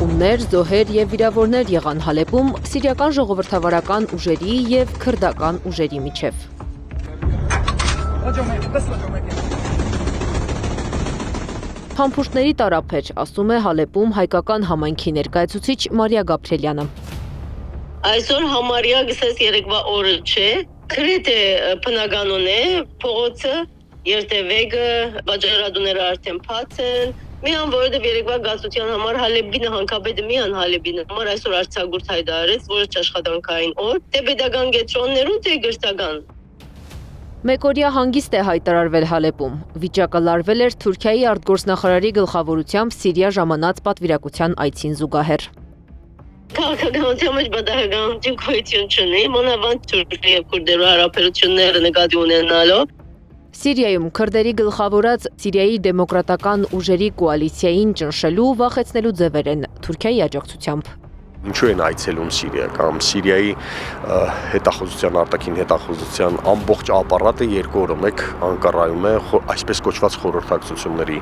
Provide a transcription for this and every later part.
բախումներ, զոհեր և վիրավորներ եղան Հալեպում սիրիական ժողովրդավարական ուժերի և քրդական ուժերի միջև։ Փամփուշտների տարափ էր, ասում է Հալեպում հայկական համայնքի ներկայացուցիչ Մարիա Գաբրիելյանը։ Այսօր համարյա գսես երեկվա օրը չէ, գրեթե բնականon է, փողոցը, երթևեկը, վաճառատուները արդեն բաց են, միան որովհետև երեկվա գացության համար Հալեբինը հանքապետը միան Հալեբինը համար այսօր արձակուրդ հայտարարեց, որը աշխատանքային օր, թե պետական կենտրոններում, թե գրթական։ Մեկօրյա հանգիստ է հայտարարվել Հալեպում։ Վիճակը լարվել էր Թուրքիայի արտգործնախարարի գլխավորությամբ Սիրիա ժամանած պատվիրակության այցին զուգահեռ։ Քաղաքականության մեջ բացահայտություն գոյություն չունի, մանավանդ Թուրքիայի և քուրդերի հարաբերությունները նկատի ունենալով։ Սիրիայում քրդերի գլխավորած Սիրիայի դեմոկրատական ուժերի կոալիցիային ճնշելու, վախեցնելու ձևեր են Թուրքիայի աջակցությամբ։ Ինչու են այցելում Սիրիա կամ Սիրիայի հետախուզության, արտաքին հետախուզության ամբողջ ապարատը երկու օրը մեկ Անկարայում է այսպես կոչված խորհրդակցությունների։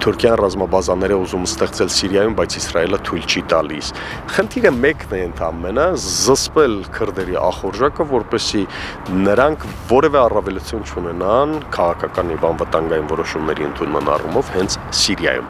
Թուրքիան ռազմաբազաներ է ուզում ստեղծել Սիրիայում, բայց Իսրայելը թույլ չի տալիս։ Խնդիրը մեկն է ընդամենը զսպել քրդերի ախորժակը, որպեսզի նրանք որևէ առավելություն չունենան քաղաքական եւ անվտանգային որոշումների ընդունման առումով հենց Սիրիայում։